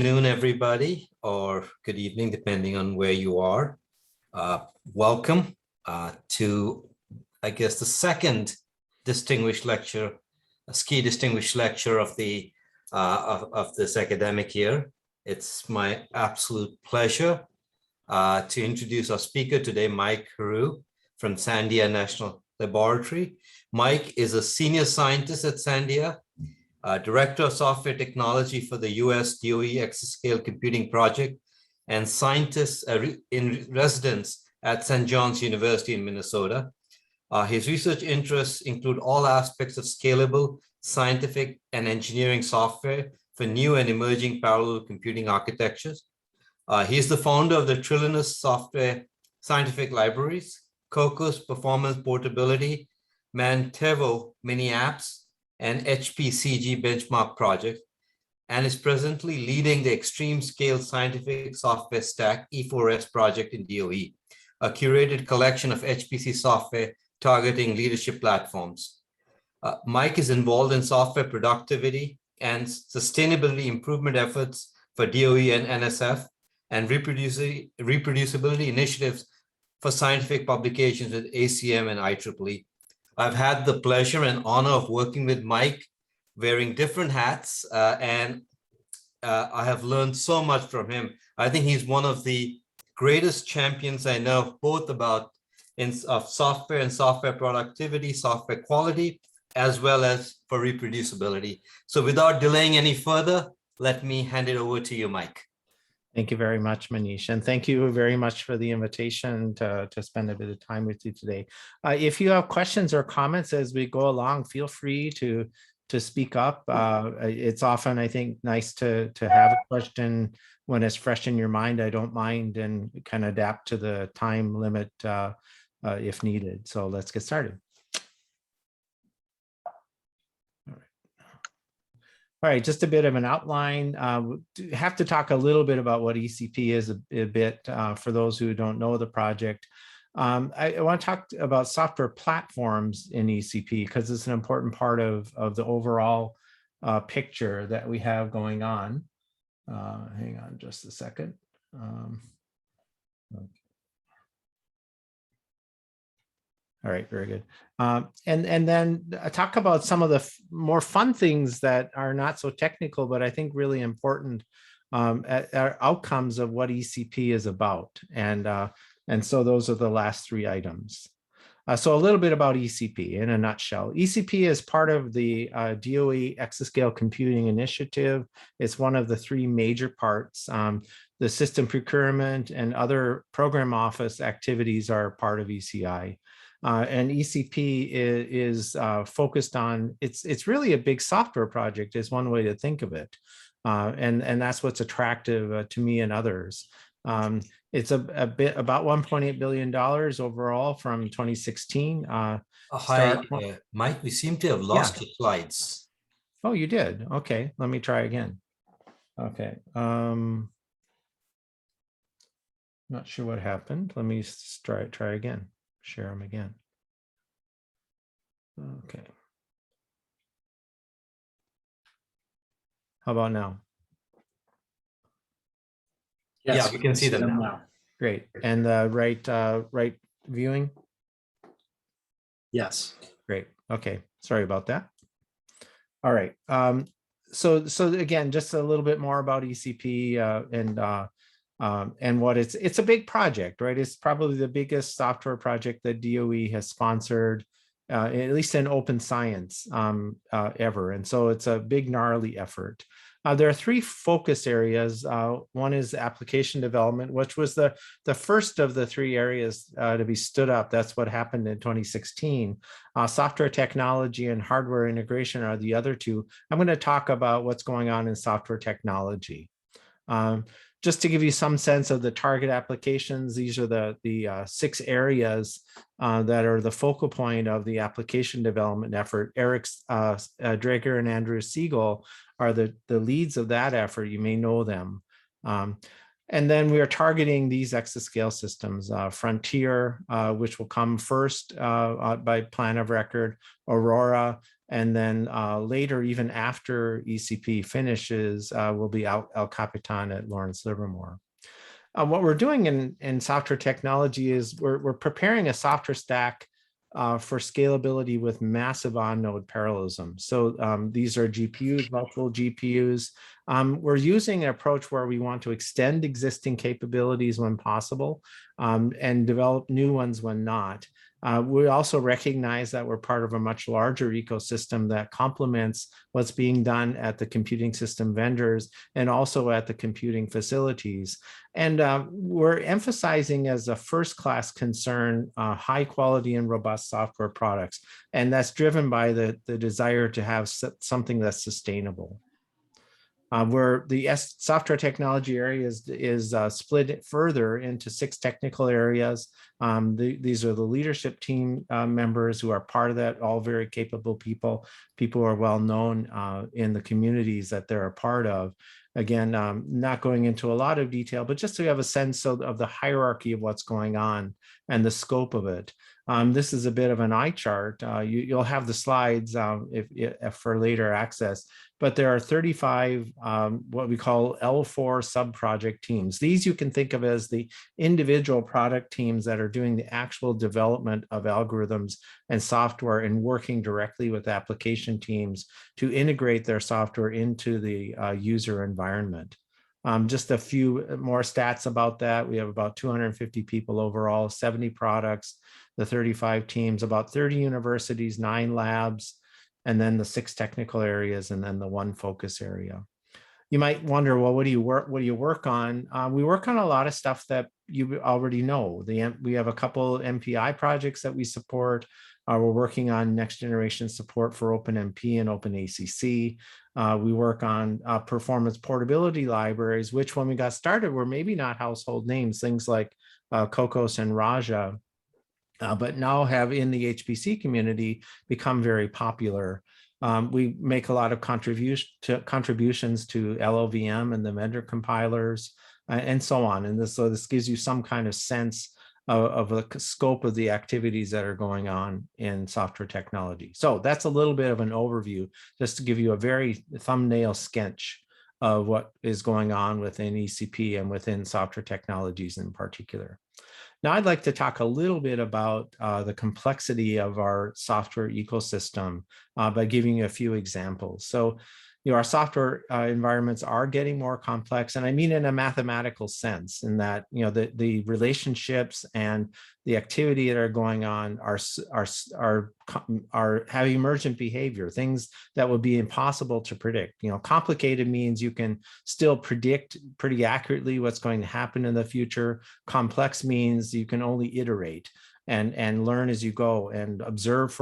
Afternoon, everybody, or good evening, depending on where you are. Welcome to, I guess, the second distinguished lecture, a SCI distinguished lecture of the of this academic year. It's my absolute pleasure to introduce our speaker today, Mike Heroux from Sandia National Laboratory. Mike is a senior scientist at Sandia, Director of Software Technology for the US DOE Exascale Computing Project, and scientist in residence at St. John's University in Minnesota. His research interests include all aspects of scalable, scientific, and engineering software for new and emerging parallel computing architectures. He is the founder of the Trillianous Software Scientific Libraries, COCOS Performance Portability, Mantevo Mini Apps, and HPCG benchmark project, and is presently leading the Extreme Scale Scientific Software Stack E4S project in DOE, a curated collection of HPC software targeting leadership platforms. Mike is involved in software productivity and sustainability improvement efforts for DOE and NSF, and reproducibility initiatives for scientific publications with ACM and IEEE. I've had the pleasure and honor of working with Mike, wearing different hats, and I have learned so much from him. I think he's one of the greatest champions I know, both about of software and software productivity, software quality, as well as for reproducibility. So without delaying any further, let me hand it over to you, Mike. Thank you very much, Manish, and thank you very much for the invitation to spend a bit of time with you today. If you have questions or comments as we go along, feel free to speak up. It's often, I think, nice to have a question when it's fresh in your mind. I don't mind, and kind of adapt to the time limit if needed. So let's get started. All right, just a bit of an outline. Have to talk a little bit about what ECP is a bit for those who don't know the project. I want to talk about software platforms in ECP because it's an important part of the overall picture that we have going on. Hang on just a second. Okay. All right, very good. And then talk about some of the more fun things that are not so technical, but I think really important outcomes of what ECP is about. And so those are the last three items. So a little bit about ECP in a nutshell. ECP is part of the DOE Exascale Computing Initiative. It's one of the three major parts. The system procurement and other program office activities are part of ECI. And ECP is focused on, it's really a big software project is one way to think of it. And that's what's attractive to me and others. It's a bit about $1.8 billion overall from 2016. Hi, Mike, we seem to have lost your slides. Oh, you did? Okay, let me try again. Okay. Not sure what happened. Let me try again. Share them again. Okay. How about now? Yes, yeah, we can see them now. Great. And the right viewing? Yes. Great. Okay. Sorry about that. All right. So again, just a little bit more about ECP and what it's a big project, right? It's probably the biggest software project that DOE has sponsored, at least in open science ever. And so it's a big, gnarly effort. There are three focus areas. One is application development, which was the first of the three areas to be stood up. That's what happened in 2016. Software technology and hardware integration are the other two. I'm going to talk about what's going on in software technology. Just to give you some sense of the target applications, these are the 6 areas that are the focal point of the application development effort. Eric Drager and Andrew Siegel are the leads of that effort. You may know them. And then we are targeting these exascale systems, Frontier, which will come first by plan of record, Aurora, And then later, even after ECP finishes, will be El Capitan at Lawrence Livermore. What we're doing in software technology is we're preparing a software stack for scalability with massive on-node parallelism. So these are GPUs, multiple GPUs. We're using an approach where we want to extend existing capabilities when possible and develop new ones when not. We also recognize that we're part of a much larger ecosystem that complements what's being done at the computing system vendors and also at the computing facilities. And we're emphasizing as a first-class concern, high quality and robust software products. And that's driven by the desire to have something that's sustainable. Where the software technology area is split further into 6 technical areas. These are the leadership team members who are part of that, all very capable people who are well known in the communities that they're a part of. Again, not going into a lot of detail, but just to have a sense of the hierarchy of what's going on and the scope of it. This is a bit of an eye chart. You'll have the slides if for later access, but there are 35 what we call L4 sub-project teams. These you can think of as the individual product teams that are doing the actual development of algorithms and software and working directly with application teams to integrate their software into the user environment. Just a few more stats about that. We have about 250 people overall, 70 products, the 35 teams, about 30 universities, 9 labs, and then the 6 technical areas, and then the 1 focus area. You might wonder, well, what do you work on? We work on a lot of stuff that you already know. We have a couple MPI projects that we support. We're working on next generation support for OpenMP and OpenACC. We work on performance portability libraries, which when we got started were maybe not household names, things like Cocos and Raja, but now have in the HPC community become very popular. We make a lot of contributions to LLVM and the vendor compilers and so on. And so this gives you some kind of sense of the scope of the activities that are going on in software technology. So that's a little bit of an overview, just to give you a very thumbnail sketch of what is going on within ECP and within software technologies in particular. Now, I'd like to talk a little bit about the complexity of our software ecosystem by giving you a few examples. So, our software environments are getting more complex, and I mean in a mathematical sense, in that the relationships and the activity that are going on are having emergent behavior, things that would be impossible to predict. Complicated means you can still predict pretty accurately what's going to happen in the future. Complex means you can only iterate and learn as you go and observe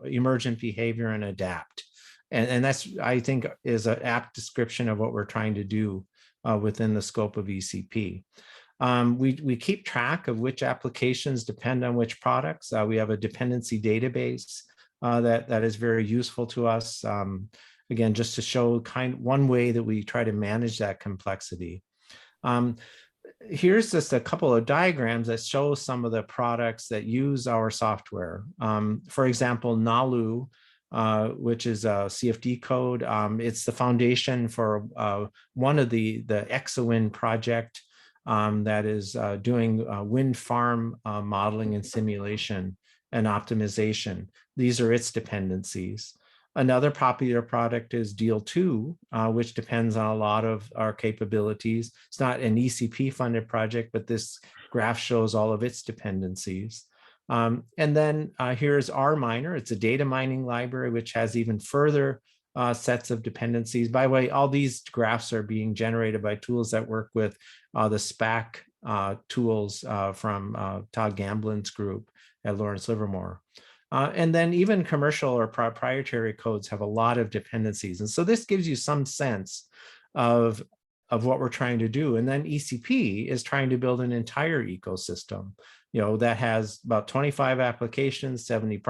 emergent behavior and adapt. And that's, I think, is an apt description of what we're trying to do within the scope of ECP. We keep track of which applications depend on which products. We have a dependency database that is very useful to us. Again, just to show one way that we try to manage that complexity. Here's just a couple of diagrams that show some of the products that use our software. For example, Nalu, which is a CFD code. It's the foundation for one of the ExaWind project that is doing wind farm modeling and simulation and optimization. These are its dependencies. Another popular product is Deal2, which depends on a lot of our capabilities. It's not an ECP funded project, but this graph shows all of its dependencies. And then here's RMiner. It's a data mining library, which has even further sets of dependencies. By the way, all these graphs are being generated by tools that work with the SPAC tools from Todd Gamblin's group at Lawrence Livermore. And then even commercial or proprietary codes have a lot of dependencies. And so this gives you some sense of what we're trying to do. And then ECP is trying to build an entire ecosystem, that has about 25 applications, 70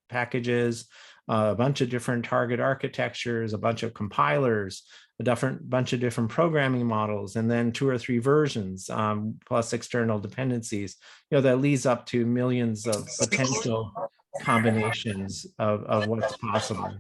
packages, a bunch of different target architectures, a bunch of compilers, bunch of different programming models, and then 2 or 3 versions, plus external dependencies, that leads up to millions of potential combinations of what's possible.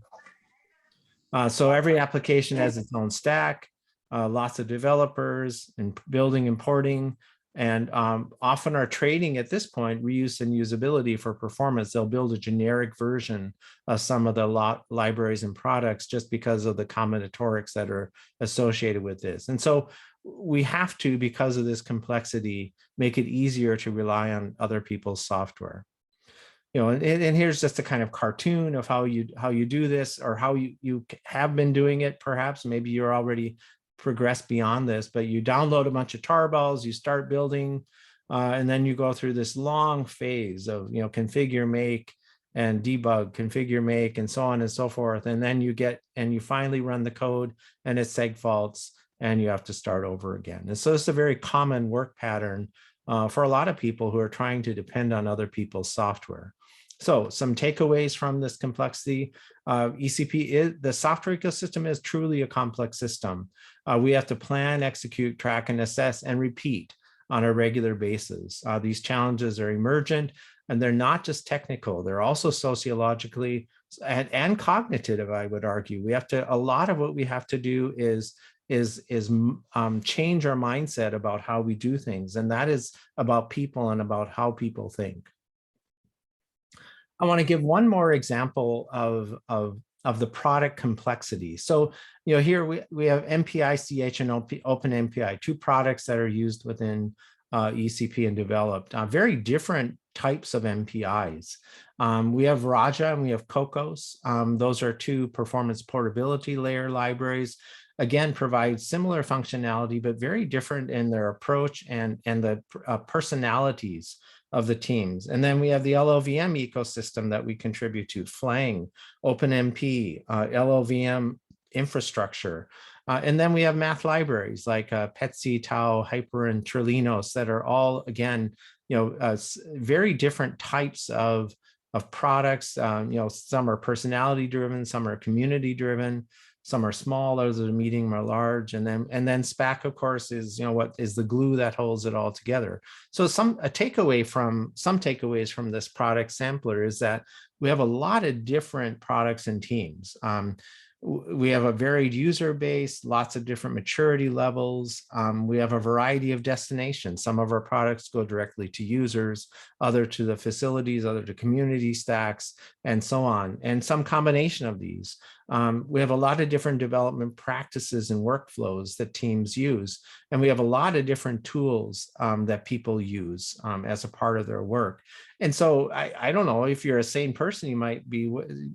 So every application has its own stack, lots of developers and building and porting, and often are trading at this point reuse and usability for performance. They'll build a generic version of some of the libraries and products just because of the combinatorics that are associated with this. And so we have to, because of this complexity, make it easier to rely on other people's software. And here's just a kind of cartoon of how you do this, or how you have been doing it. Perhaps maybe you're already progressed beyond this, but you download a bunch of tarballs, you start building, and then you go through this long phase of configure, make, and debug, configure, make, and so on and so forth. And then you finally run the code, and it seg faults, and you have to start over again. And so it's a very common work pattern for a lot of people who are trying to depend on other people's software. So some takeaways from this complexity: the software ecosystem is truly a complex system. We have to plan, execute, track, and assess, and repeat on a regular basis. These challenges are emergent, and they're not just technical, they're also sociologically and cognitive, I would argue. A lot of what we have to do is change our mindset about how we do things, and that is about people and about how people think. I want to give one more example of the product complexity. So, here we have MPI-CH and OpenMPI, two products that are used within ECP and developed. Very different types of MPIs. We have Raja and we have Cocos. Those are two performance portability layer libraries. Again, provide similar functionality, but very different in their approach and the personalities of the teams. And then we have the LLVM ecosystem that we contribute to: Flang, OpenMP, LLVM infrastructure. And then we have math libraries like PETSI, Tau, Hyper, and Trilinos that are all, again, very different types of products. Some are personality driven, some are community driven, some are small, others are medium or large, and then SPAC, of course, is what is the glue that holds it all together. So some takeaways from this product sampler is that we have a lot of different products and teams. We have a varied user base, lots of different maturity levels. We have a variety of destinations. Some of our products go directly to users, other to the facilities, other to community stacks, and so on, and some combination of these. We have a lot of different development practices and workflows that teams use, and we have a lot of different tools that people use as a part of their work. And so I don't know, if you're a sane person, you might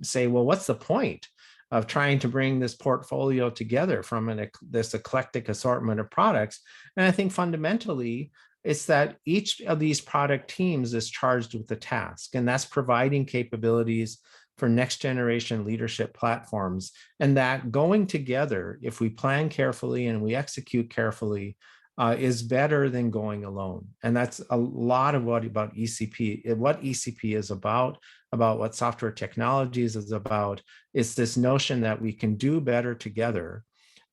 say, well, what's the point of trying to bring this portfolio together from this eclectic assortment of products? And I think fundamentally, it's that each of these product teams is charged with a task, and that's providing capabilities for next generation leadership platforms. And that going together, if we plan carefully and we execute carefully, is better than going alone. And that's a lot of what ECP is about what software technologies is about. It's this notion that we can do better together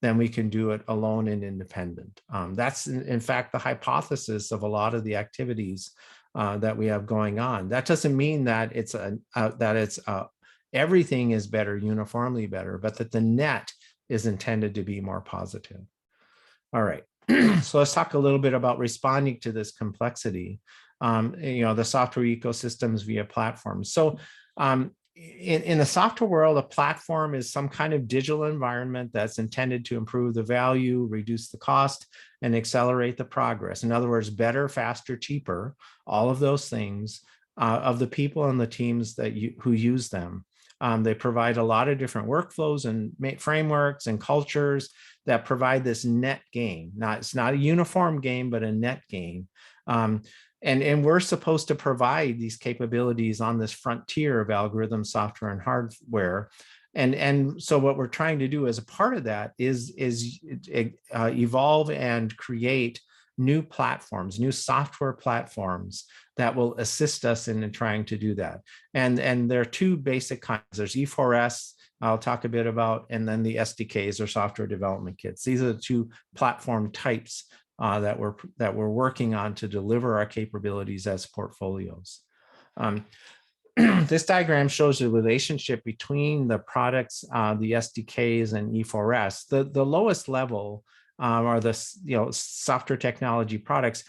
than we can do it alone and independent. That's in fact the hypothesis of a lot of the activities that we have going on. That doesn't mean that everything is better, uniformly better, but that the net is intended to be more positive. All right. So let's talk a little bit about responding to this complexity, the software ecosystems via platforms. So in the software world, a platform is some kind of digital environment that's intended to improve the value, reduce the cost, and accelerate the progress. In other words, better, faster, cheaper, all of those things of the people and the teams who use them. They provide a lot of different workflows and frameworks and cultures that provide this net gain. It's not a uniform gain, but a net gain. And we're supposed to provide these capabilities on this frontier of algorithm, software, and hardware. And so what we're trying to do as a part of that is evolve and create new platforms, new software platforms that will assist us in trying to do that. And there are two basic kinds. There's E4S, I'll talk a bit about, and then the SDKs, or software development kits. These are the two platform types that we're working on to deliver our capabilities as portfolios. this diagram shows the relationship between the products, the SDKs and E4S. The lowest level are the software technology products.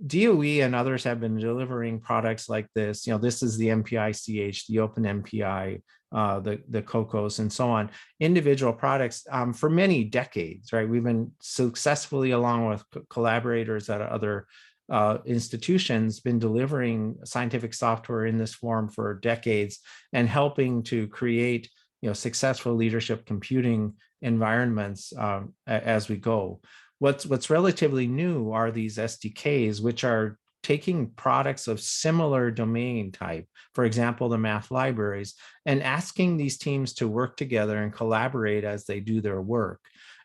DOE and others have been delivering products like this. This is the MPI-CH, the Open MPI, the COCOS, and so on. Individual products for many decades, right? We've been successfully, along with collaborators at other institutions, been delivering scientific software in this form for decades and helping to create successful leadership computing environments as we go. What's relatively new are these SDKs, which are taking products of similar domain type, for example, the math libraries, and asking these teams to work together and collaborate as they do their work.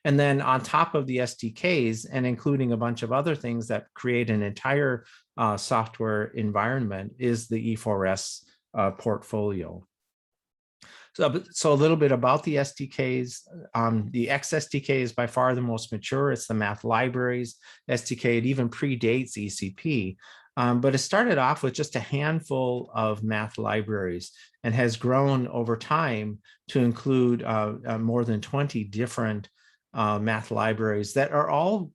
And then on top of the SDKs, and including a bunch of other things that create an entire software environment, is the E4S portfolio. So a little bit about the SDKs. The XSDK is by far the most mature. It's the math libraries SDK. It even predates ECP. But it started off with just a handful of math libraries and has grown over time to include more than 20 different math libraries that are all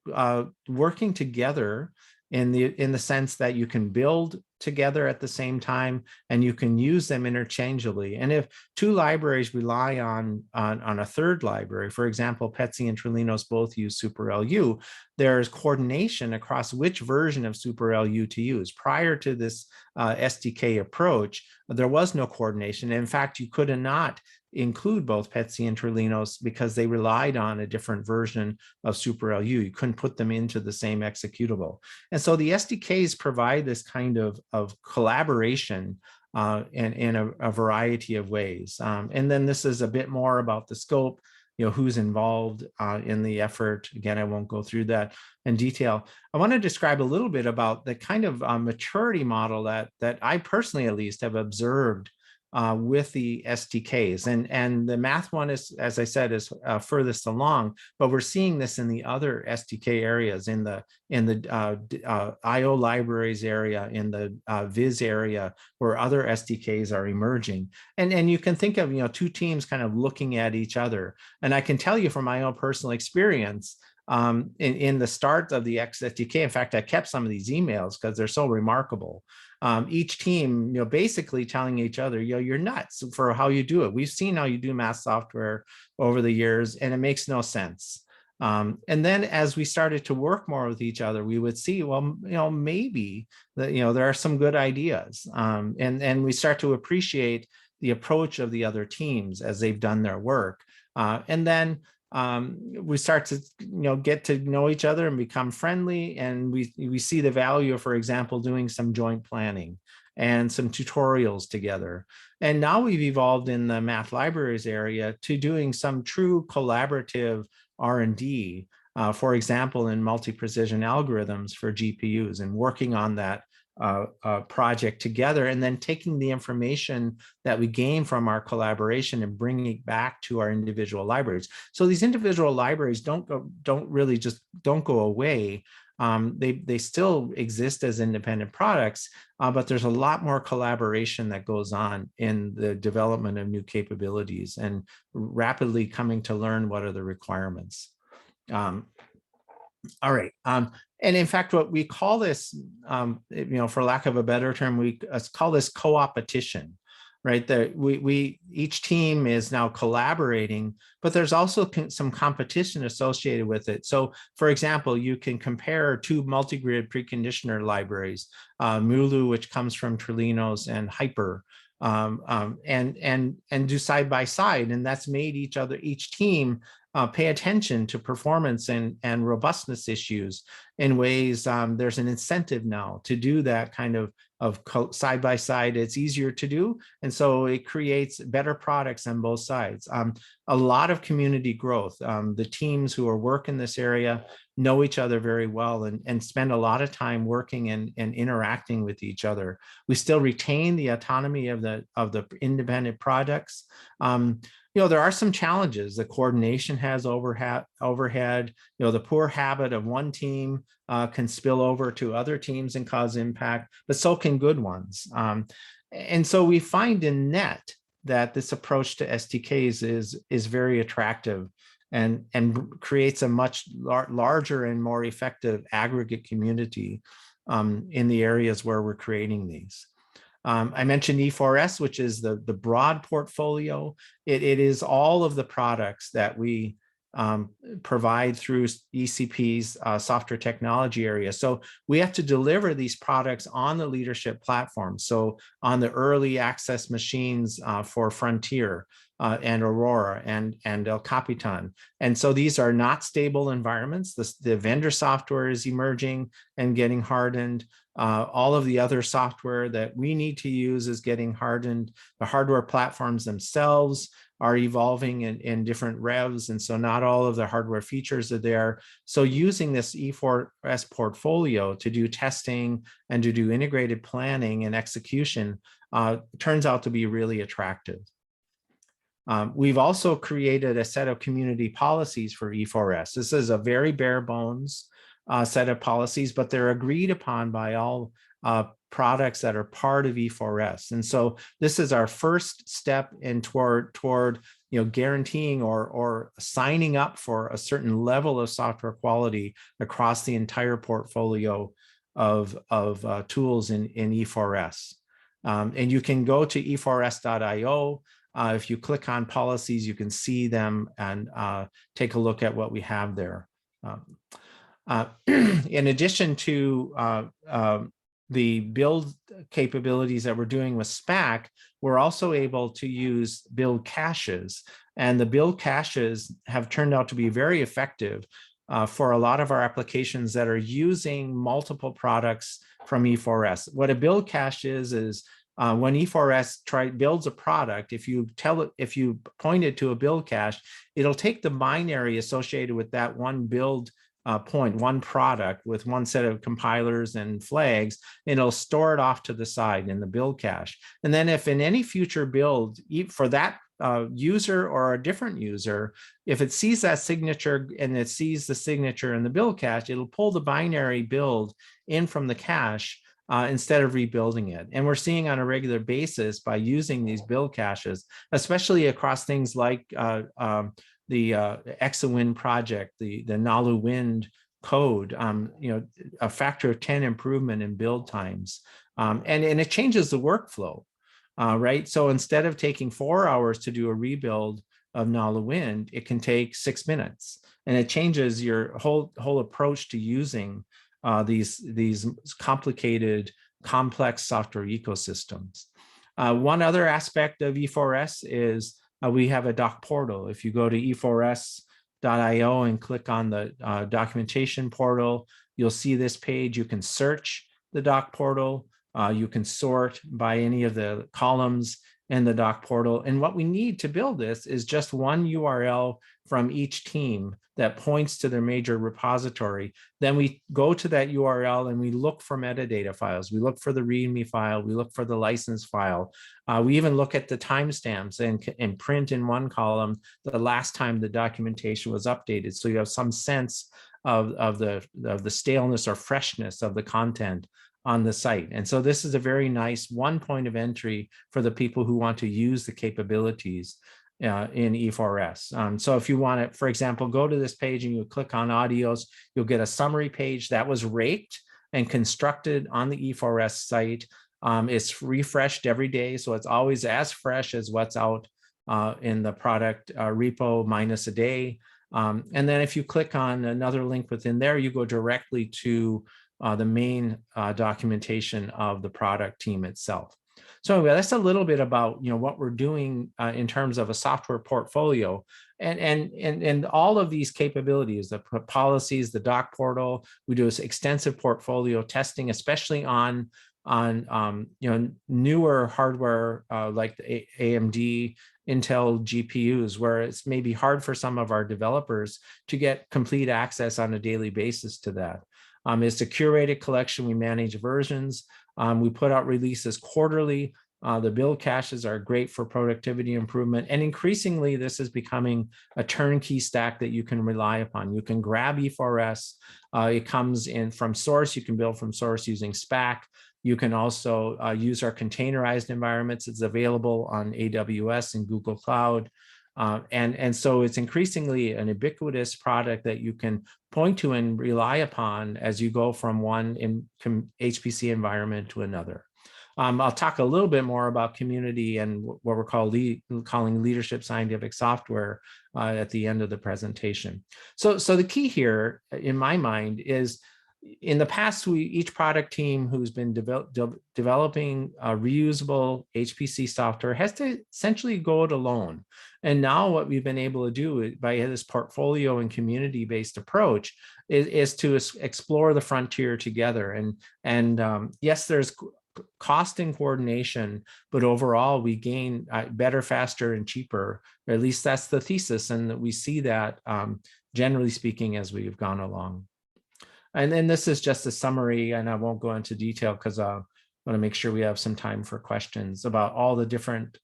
working together in the sense that you can build together at the same time and you can use them interchangeably. And if two libraries rely on a third library, for example, Petsy and Trilinos both use SuperLU, there's coordination across which version of SuperLU to use. Prior to this SDK approach, there was no coordination. In fact, you could not include both Petsy and Trilinos because they relied on a different version of SuperLU. You couldn't put them into the same executable. And so the SDKs provide this kind of collaboration in a variety of ways. And then this is a bit more about the scope, who's involved in the effort. Again, I won't go through that in detail. I want to describe a little bit about the kind of maturity model that I personally, at least, have observed with the SDKs. And the math one is, as I said, is furthest along, but we're seeing this in the other SDK areas, in the IO libraries area, in the Viz area, where other SDKs are emerging. And you can think of, two teams kind of looking at each other. And I can tell you from my own personal experience, in the start of the XSDK, in fact, I kept some of these emails because they're so remarkable. Each team, basically telling each other, you're nuts for how you do it. We've seen how you do math software over the years, and it makes no sense. And then as we started to work more with each other, we would see, well, maybe that, there are some good ideas. And we start to appreciate the approach of the other teams as they've done their work. And then we start to get to know each other and become friendly, and we see the value of, for example, doing some joint planning and some tutorials together. And now we've evolved in the math libraries area to doing some true collaborative R&D, for example, in multi-precision algorithms for GPUs, and working on that project together, and then taking the information that we gain from our collaboration and bringing it back to our individual libraries. So these individual libraries don't go away. They still exist as independent products, but there's a lot more collaboration that goes on in the development of new capabilities and rapidly coming to learn what are the requirements. All right. And in fact, what we call this, for lack of a better term, we call this co-opetition, right? That each team is now collaborating, but there's also some competition associated with it. So, for example, you can compare two multi-grid preconditioner libraries, Mulu, which comes from Trilinos, and Hyper, and do side by side, and that's made each team pay attention to performance and robustness issues in ways. There's an incentive now to do that kind of side by side. It's easier to do, and so it creates better products on both sides. A lot of community growth. The teams who are working this area know each other very well and spend a lot of time working and interacting with each other. We still retain the autonomy of the independent projects. There are some challenges. The coordination has overlap. overhead. The poor habit of one team can spill over to other teams and cause impact, but so can good ones. And so we find in net that this approach to SDKs is very attractive and creates a much larger and more effective aggregate community in the areas where we're creating these. I mentioned E4S, which is the broad portfolio. It is all of the products that we provide through ECP's software technology area. So we have to deliver these products on the leadership platform. So on the early access machines for Frontier and Aurora and El Capitan. And so these are not stable environments. The vendor software is emerging and getting hardened. All of the other software that we need to use is getting hardened. The hardware platforms themselves are evolving in different revs, and so not all of the hardware features are there. So using this E4S portfolio to do testing and to do integrated planning and execution turns out to be really attractive. We've also created a set of community policies for E4S. This is a very bare bones set of policies, but they're agreed upon by all products that are part of E4S. And so this is our first step in toward guaranteeing or signing up for a certain level of software quality across the entire portfolio of tools in E4S. And you can go to e4s.io. If you click on policies, you can see them and take a look at what we have there. In addition to the build capabilities that we're doing with SPAC, we're also able to use build caches. And the build caches have turned out to be very effective for a lot of our applications that are using multiple products from E4S. What a build cache is when E4S builds a product, if you point it to a build cache, it'll take the binary associated with that one build point, one product with one set of compilers and flags, and it'll store it off to the side in the build cache. And then if in any future build for that user or a different user, if it sees that signature and it sees the signature in the build cache, it'll pull the binary build in from the cache instead of rebuilding it. And we're seeing on a regular basis by using these build caches, especially across things like the ExaWind project, the Nalu Wind code, a factor of 10 improvement in build times. And it changes the workflow, right? So instead of taking 4 hours to do a rebuild of Nalu Wind, it can take 6 minutes. And it changes your whole approach to using these complicated, complex software ecosystems. One other aspect of E4S is we have a doc portal. If you go to e4s.io and click on the documentation portal, you'll see this page. You can search the doc portal. You can sort by any of the columns in the doc portal. And what we need to build this is just one URL from each team that points to their major repository. Then we go to that URL and we look for metadata files. We look for the README file. We look for the license file. We even look at the timestamps and print in one column the last time the documentation was updated. So you have some sense of the staleness or freshness of the content on the site. And so this is a very nice one point of entry for the people who want to use the capabilities in E4S. So if you want to, for example, go to this page and you click on audios, you'll get a summary page that was raked and constructed on the E4S site. It's refreshed every day, so it's always as fresh as what's out in the product repo minus a day. And then if you click on another link within there, you go directly to the main documentation of the product team itself. So anyway, that's a little bit about what we're doing in terms of a software portfolio, and all of these capabilities, the policies, the doc portal. We do extensive portfolio testing, especially on newer hardware like the AMD Intel GPUs, where it's maybe hard for some of our developers to get complete access on a daily basis to that. It's a curated collection. We manage versions. We put out releases quarterly. The build caches are great for productivity improvement. And increasingly, this is becoming a turnkey stack that you can rely upon. You can grab E4S. It comes in from source. You can build from source using SPAC. You can also use our containerized environments. It's available on AWS and Google Cloud. And so it's increasingly an ubiquitous product that you can point to and rely upon as you go from one HPC environment to another. I'll talk a little bit more about community and what we're calling leadership scientific software at the end of the presentation. So the key here, in my mind, is in the past, each product team who's been developing reusable HPC software has to essentially go it alone. And now what we've been able to do by this portfolio and community-based approach is to explore the frontier together. And yes, there's cost and coordination, but overall we gain better, faster, and cheaper. Or at least that's the thesis, and we see that generally speaking as we've gone along. And then this is just a summary, and I won't go into detail because I want to make sure we have some time for questions about all the different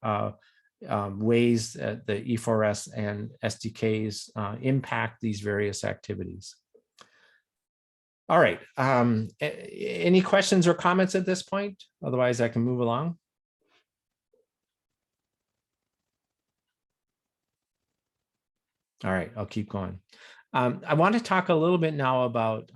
ways that the E4S and SDKs impact these various activities. All right, any questions or comments at this point? Otherwise, I can move along. All right, I'll keep going. I want to talk a little bit now about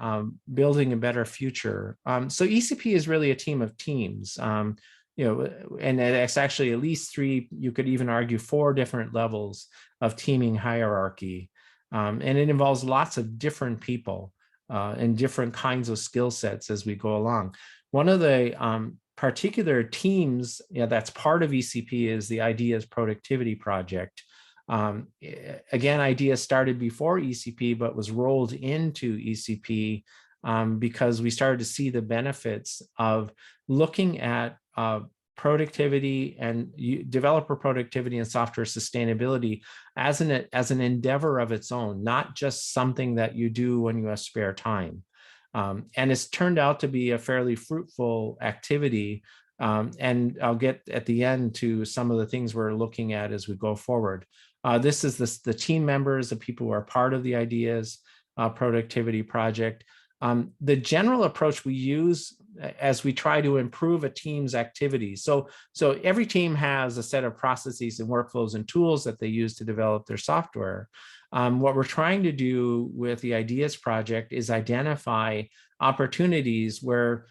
building a better future. So ECP is really a team of teams, and it's actually at least 3, you could even argue 4 different levels of teaming hierarchy. And it involves lots of different people and different kinds of skill sets as we go along. One of the particular teams that's part of ECP is the IDEAS Productivity Project. Again, IDEAS started before ECP, but was rolled into ECP because we started to see the benefits of looking at productivity and developer productivity and software sustainability as an endeavor of its own, not just something that you do when you have spare time. And it's turned out to be a fairly fruitful activity. And I'll get at the end to some of the things we're looking at as we go forward. This is the team members, the people who are part of the IDEAS Productivity Project. The general approach we use as we try to improve a team's activities. So every team has a set of processes and workflows and tools that they use to develop their software. What we're trying to do with the IDEAS project is identify opportunities where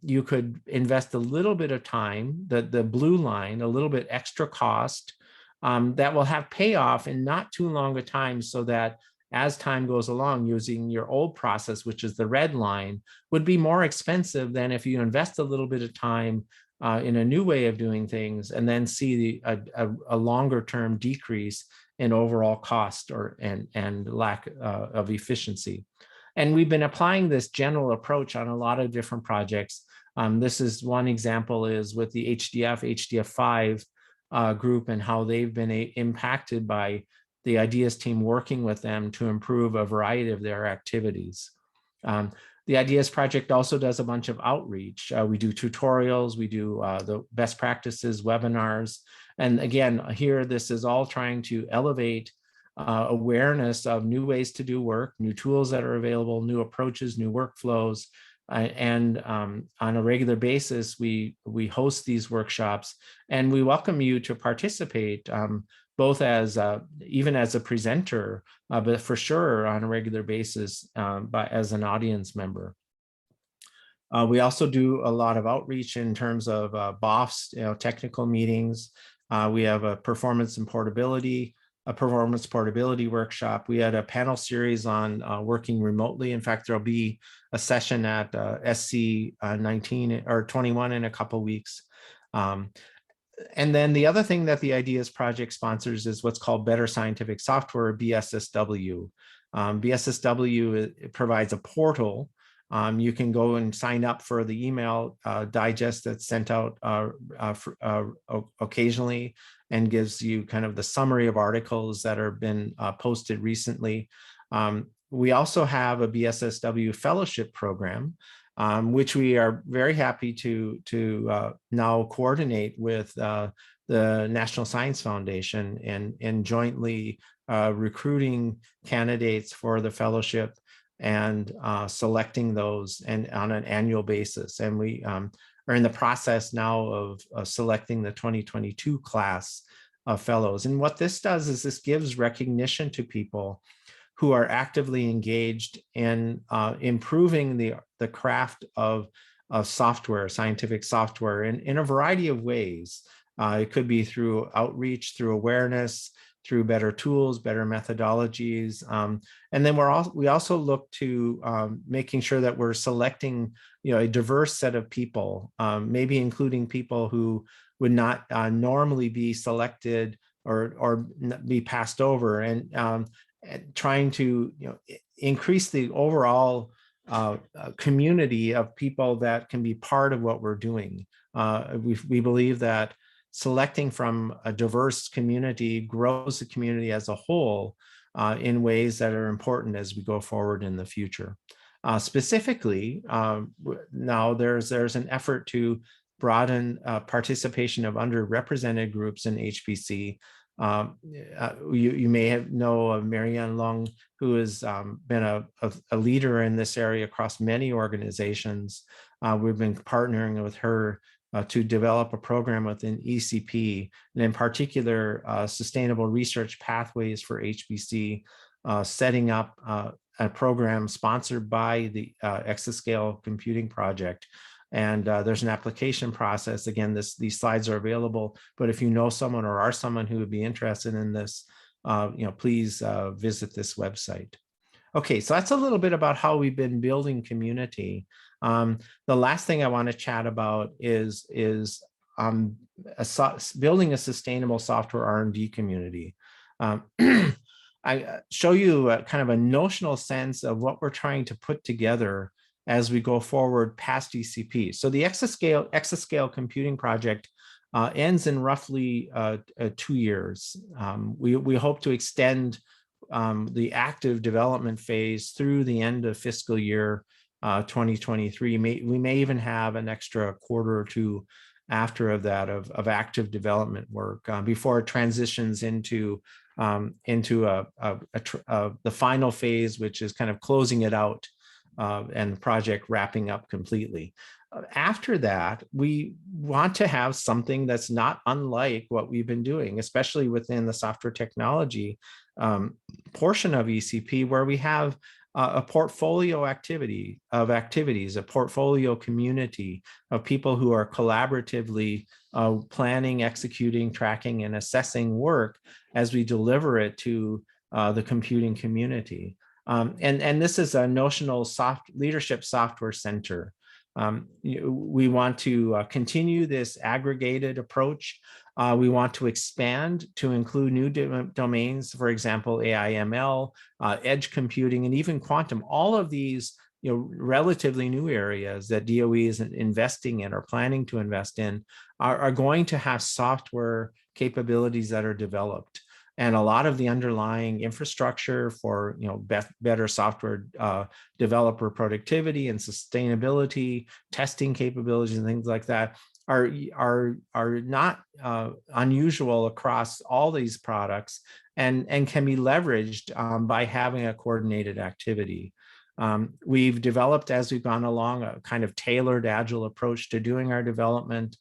you could invest a little bit of time, the blue line, a little bit extra cost, that will have payoff in not too long a time, so that as time goes along, using your old process, which is the red line, would be more expensive than if you invest a little bit of time in a new way of doing things and then see a longer term decrease in overall cost and lack of efficiency. And we've been applying this general approach on a lot of different projects. This is one example is with the HDF5 group and how they've been impacted by the IDEAS team working with them to improve a variety of their activities. The IDEAS project also does a bunch of outreach. We do tutorials, we do the best practices webinars. And again, here, this is all trying to elevate awareness of new ways to do work, new tools that are available, new approaches, new workflows. And on a regular basis, we host these workshops, and we welcome you to participate, both as even as a presenter, but for sure on a regular basis as an audience member. We also do a lot of outreach in terms of BOFs, technical meetings. We have a performance portability workshop. We had a panel series on working remotely. In fact, there'll be a session at SC 19 or 21 in a couple of weeks. And then the other thing that the IDEAS project sponsors is what's called Better Scientific Software, BSSW. BSSW provides a portal. You can go and sign up for the email digest that's sent out occasionally and gives you kind of the summary of articles that have been posted recently. We also have a BSSW fellowship program. which we are very happy to now coordinate with the National Science Foundation and jointly recruiting candidates for the fellowship and selecting those and on an annual basis. And we are in the process now of selecting the 2022 class of fellows. And what this does is this gives recognition to people who are actively engaged in improving the craft of software, scientific software, in a variety of ways. It could be through outreach, through awareness, through better tools, better methodologies. And then we also look to making sure that we're selecting a diverse set of people, maybe including people who would not normally be selected or be passed over, and trying to increase the overall community of people that can be part of what we're doing. We believe that selecting from a diverse community grows the community as a whole in ways that are important as we go forward in the future. Specifically, now there's an effort to broaden participation of underrepresented groups in HPC. You may know of Marianne Lung, who has been a leader in this area across many organizations. We've been partnering with her to develop a program within ECP, and in particular, sustainable research pathways for HPC, setting up a program sponsored by the Exascale Computing Project. And there's an application process. Again, these slides are available, but if you know someone or are someone who would be interested in this, please visit this website. Okay, so that's a little bit about how we've been building community. The last thing I want to chat about is building a sustainable software R&D community. I show you kind of a notional sense of what we're trying to put together as we go forward past ECP. So the Exascale Computing Project ends in roughly 2 years. We hope to extend the active development phase through the end of fiscal year 2023. We may even have an extra quarter or two after of that of active development work before it transitions into the final phase, which is kind of closing it out and the project wrapping up completely. After that, we want to have something that's not unlike what we've been doing, especially within the software technology portion of ECP, where we have a portfolio activities, a portfolio community of people who are collaboratively planning, executing, tracking, and assessing work as we deliver it to the computing community. And this is a notional leadership software center. We want to continue this aggregated approach. We want to expand to include new domains, for example, AI, ML, edge computing, and even quantum. All of these relatively new areas that DOE is investing in or planning to invest in are going to have software capabilities that are developed. And a lot of the underlying infrastructure for better software developer productivity and sustainability, testing capabilities, and things like that are not unusual across all these products, and can be leveraged by having a coordinated activity. We've developed, as we've gone along, a kind of tailored agile approach to doing our development.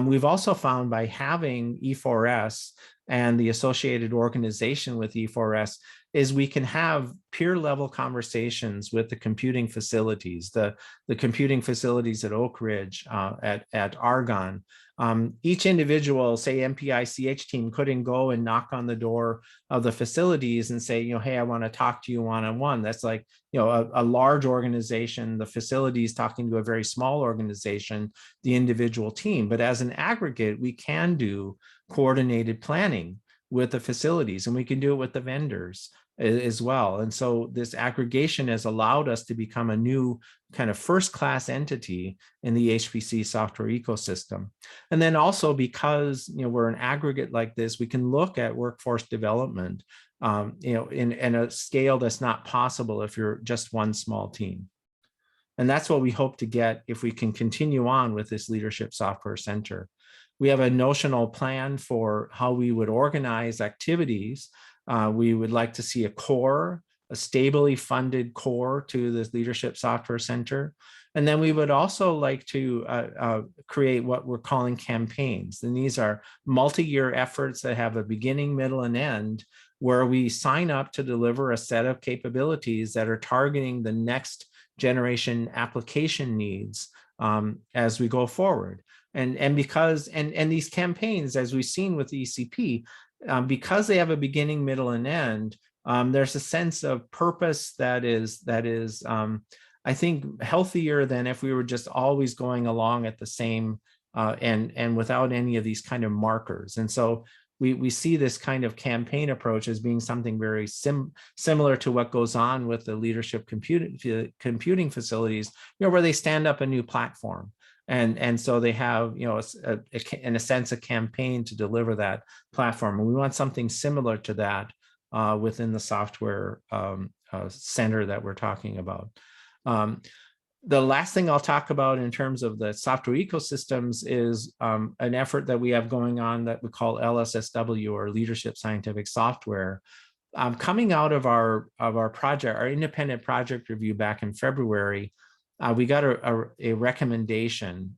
We've also found by having E4S and the associated organization with E4S is we can have peer level conversations with the computing facilities, the computing facilities at Oak Ridge, at Argonne. Each individual, say MPICH team, couldn't go and knock on the door of the facilities and say, hey, I want to talk to you one-on-one. That's like, a large organization, the facilities talking to a very small organization, the individual team. But as an aggregate, we can do coordinated planning with the facilities, and we can do it with the vendors as well. And so this aggregation has allowed us to become a new kind of first-class entity in the HPC software ecosystem. And then also because we're an aggregate like this, we can look at workforce development in a scale that's not possible if you're just one small team. And that's what we hope to get if we can continue on with this Leadership Software Center. We have a notional plan for how we would organize activities. We would like to see a core, a stably funded core to this Leadership Software Center. And then we would also like to create what we're calling campaigns. And these are multi-year efforts that have a beginning, middle, and end, where we sign up to deliver a set of capabilities that are targeting the next generation application needs as we go forward. And because these campaigns, as we've seen with ECP, because they have a beginning, middle, and end, there's a sense of purpose that is I think healthier than if we were just always going along at the same and without any of these kind of markers. And so we see this kind of campaign approach as being something very similar to what goes on with the leadership computing facilities, where they stand up a new platform. And so they have, in a sense, a campaign to deliver that platform. And we want something similar to that within the software center that we're talking about. The last thing I'll talk about in terms of the software ecosystems is an effort that we have going on that we call LSSW, or Leadership Scientific Software. Coming out of our project, our independent project review back in February, we got a recommendation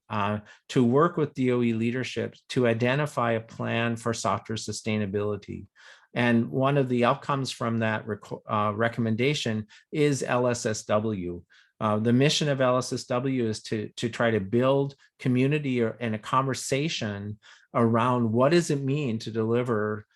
to work with DOE leadership to identify a plan for software sustainability. And one of the outcomes from that recommendation is LSSW. The mission of LSSW is to try to build community and a conversation around what does it mean to deliver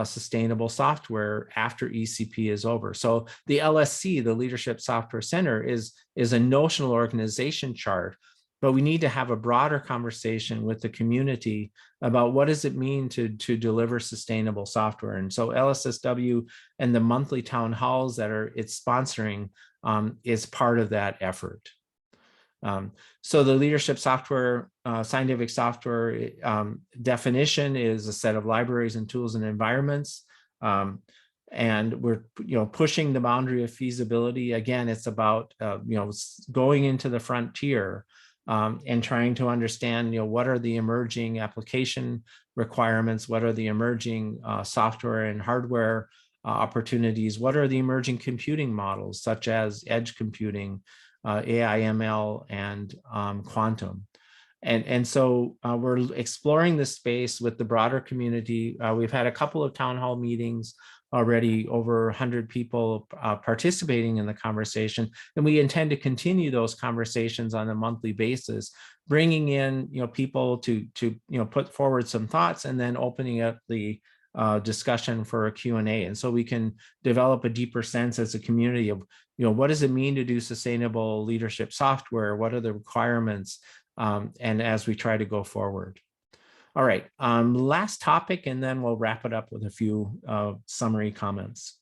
sustainable software after ECP is over. So the LSC, the Leadership Software Center, is a notional organization chart, but we need to have a broader conversation with the community about what does it mean to deliver sustainable software. And so LSSW and the monthly town halls that it's sponsoring is part of that effort. So the leadership software, scientific software definition is a set of libraries and tools and environments. And we're pushing the boundary of feasibility. Again, it's about going into the frontier and trying to understand what are the emerging application requirements, what are the emerging software and hardware opportunities, what are the emerging computing models such as edge computing, AI, ML, and quantum. And so we're exploring this space with the broader community. We've had a couple of town hall meetings already, over 100 people participating in the conversation. And we intend to continue those conversations on a monthly basis, bringing in people to put forward some thoughts and then opening up the discussion for a Q&A. And so we can develop a deeper sense as a community of, what does it mean to do sustainable leadership software? What are the requirements? And as we try to go forward. All right, last topic, and then we'll wrap it up with a few summary comments.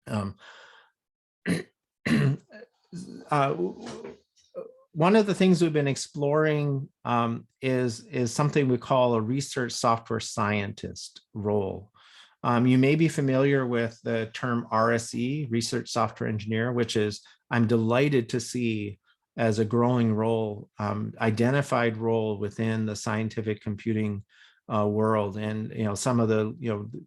One of the things we've been exploring is something we call a research software scientist role. You may be familiar with the term RSE, research software engineer, which is, I'm delighted to see as a growing role, identified role within the scientific computing world. And some of the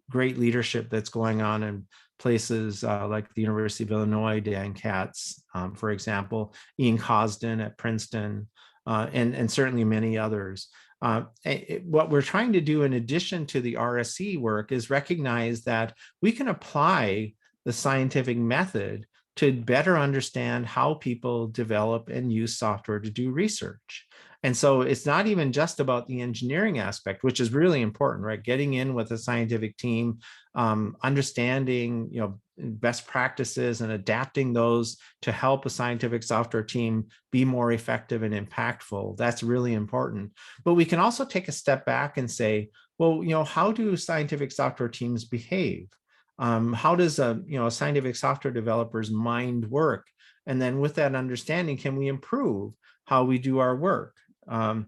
great leadership that's going on in places like the University of Illinois, Dan Katz, for example, Ian Cosden at Princeton, and certainly many others. What we're trying to do in addition to the RSE work is recognize that we can apply the scientific method to better understand how people develop and use software to do research. And so it's not even just about the engineering aspect, which is really important, right? Getting in with a scientific team, understanding, best practices and adapting those to help a scientific software team be more effective and impactful. That's really important. But we can also take a step back and say, well, how do scientific software teams behave? How does a scientific software developer's mind work? And then with that understanding, can we improve how we do our work? And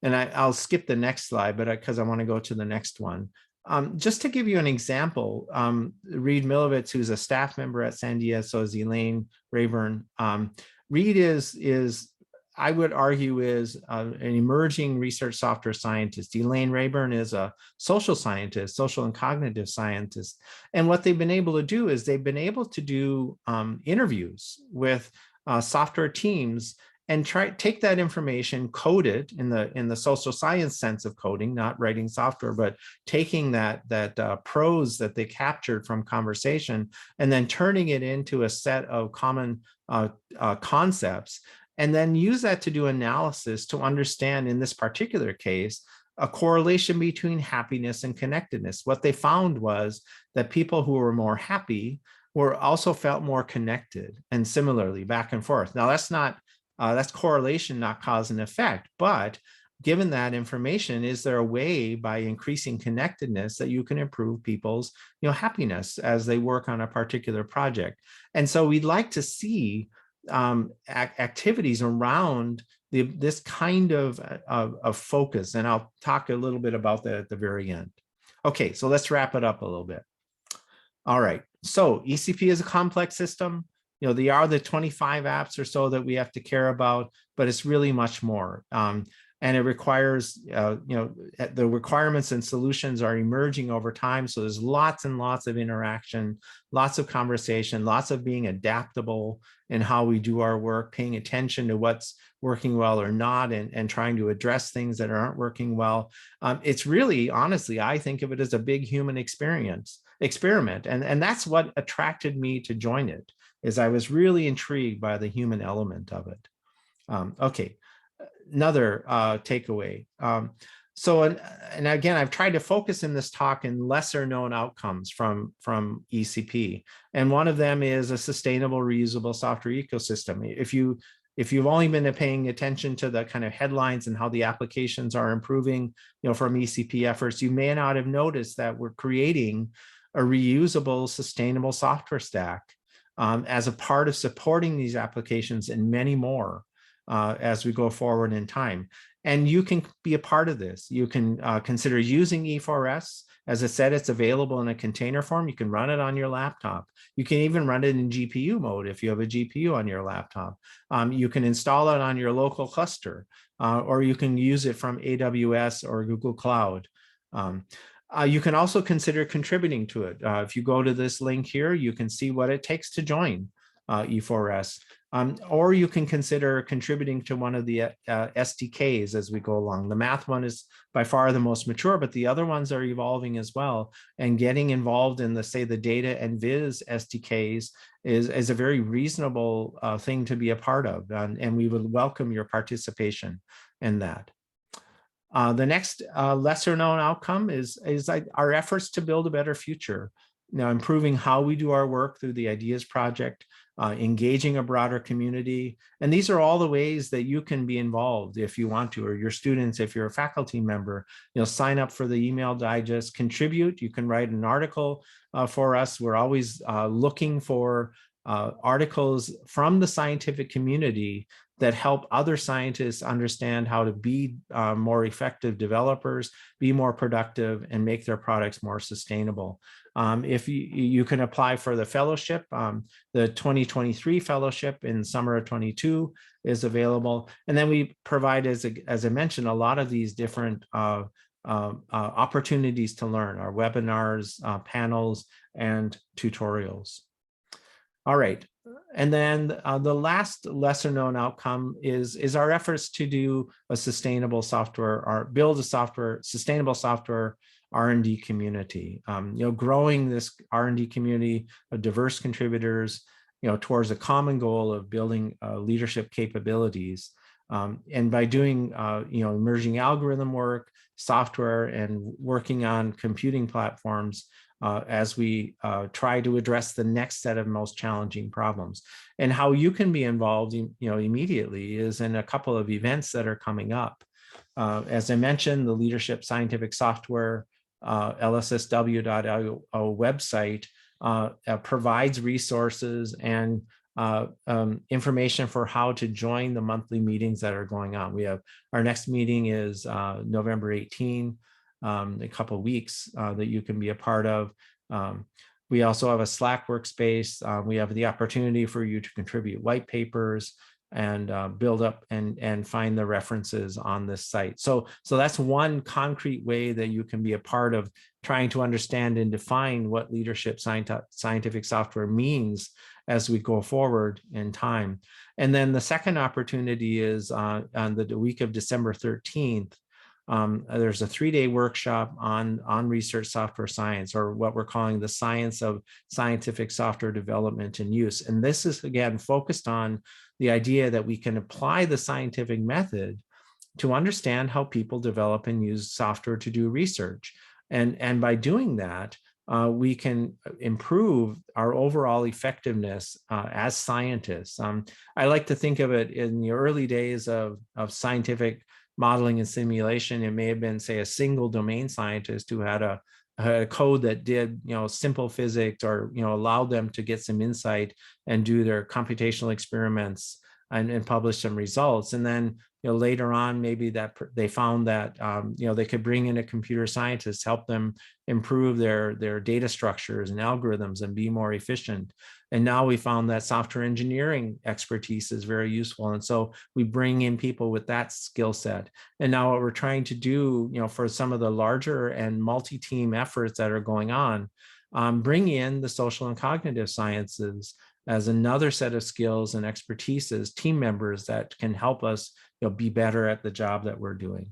I'll skip the next slide, but because I want to go to the next one. Just to give you an example, Reed Milovitz, who's a staff member at Sandia, so is Elaine Rayburn. Reed is I would argue is an emerging research software scientist. Elaine Rayburn is a social scientist, social and cognitive scientist. And what they've been able to do is they've been able to do interviews with software teams and take that information, code it in the social science sense of coding, not writing software, but taking that prose that they captured from conversation and then turning it into a set of common concepts, and then use that to do analysis to understand, in this particular case, a correlation between happiness and connectedness. What they found was that people who were more happy were also felt more connected, and similarly back and forth. Now that's correlation, not cause and effect, but given that information, is there a way by increasing connectedness that you can improve people's happiness as they work on a particular project? And so we'd like to see activities around this kind of focus. And I'll talk a little bit about that at the very end. Okay, so let's wrap it up a little bit. All right, so ECP is a complex system. They are the 25 apps or so that we have to care about, but it's really much more. And it requires, the requirements and solutions are emerging over time. So there's lots and lots of interaction, lots of conversation, lots of being adaptable in how we do our work, paying attention to what's working well or not, and trying to address things that aren't working well. It's really, honestly, I think of it as a big human experiment. And that's what attracted me to join it, is I was really intrigued by the human element of it. Okay. Another takeaway. And again, I've tried to focus in this talk in lesser known outcomes from ECP. And one of them is a sustainable, reusable software ecosystem. If you've only been paying attention to the kind of headlines and how the applications are improving, from ECP efforts, you may not have noticed that we're creating a reusable, sustainable software stack as a part of supporting these applications and many more. As we go forward in time. And you can be a part of this. You can consider using E4S. As I said, it's available in a container form. You can run it on your laptop. You can even run it in GPU mode if you have a GPU on your laptop. You can install it on your local cluster, or you can use it from AWS or Google Cloud. You can also consider contributing to it. If you go to this link here, you can see what it takes to join E4S. Or you can consider contributing to one of the SDKs as we go along. The math one is by far the most mature, but the other ones are evolving as well. And getting involved in the data and viz SDKs is a very reasonable thing to be a part of. And we would welcome your participation in that. The next lesser known outcome is our efforts to build a better future. Now, improving how we do our work through the IDEAS project, engaging a broader community. And these are all the ways that you can be involved if you want to, or your students, if you're a faculty member, sign up for the email digest, contribute. You can write an article for us. We're always looking for articles from the scientific community that help other scientists understand how to be more effective developers, be more productive, and make their products more sustainable. If you can apply for the fellowship, the 2023 fellowship in summer of 22 is available. And then we provide, as I mentioned, a lot of these different opportunities to learn, our webinars, panels, and tutorials. All right. And then the last lesser known outcome is our efforts to do a sustainable software, or build a sustainable software R&D community. Growing this R&D community of diverse contributors, towards a common goal of building leadership capabilities. And by doing, emerging algorithm work, software, and working on computing platforms, as we try to address the next set of most challenging problems. And how you can be involved, immediately is in a couple of events that are coming up. As I mentioned, the Leadership Scientific Software LSSW.io website provides resources and information for how to join the monthly meetings that are going on. Our next meeting is November 18. A couple of weeks that you can be a part of. We also have a Slack workspace. We have the opportunity for you to contribute white papers. and build up and find the references on this site. So that's one concrete way that you can be a part of trying to understand and define what leadership scientific software means as we go forward in time. And then the second opportunity is on the week of December 13th. There's a 3-day workshop on research software science, or what we're calling the science of scientific software development and use. And this is, again, focused on the idea that we can apply the scientific method to understand how people develop and use software to do research. And by doing that, we can improve our overall effectiveness as scientists. I like to think of it in the early days of scientific modeling and simulation. It may have been, say, a single domain scientist who had a code that did, simple physics, or, allowed them to get some insight and do their computational experiments and publish some results. And then, later on, maybe that they found that, they could bring in a computer scientist, help them improve their data structures and algorithms and be more efficient. And now we found that software engineering expertise is very useful. And so we bring in people with that skill set. And now what we're trying to do, for some of the larger and multi-team efforts that are going on, bring in the social and cognitive sciences as another set of skills and expertises, team members that can help us be better at the job that we're doing.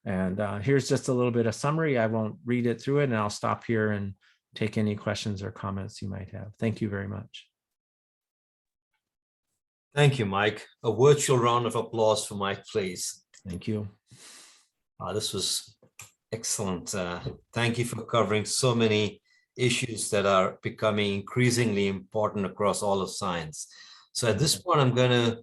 And here's just a little bit of summary. I won't read it through it, and I'll stop here and take any questions or comments you might have. Thank you very much. Thank you, Mike. A virtual round of applause for Mike, please. Thank you. This was excellent. Thank you for covering so many issues that are becoming increasingly important across all of science. So at this point, I'm going to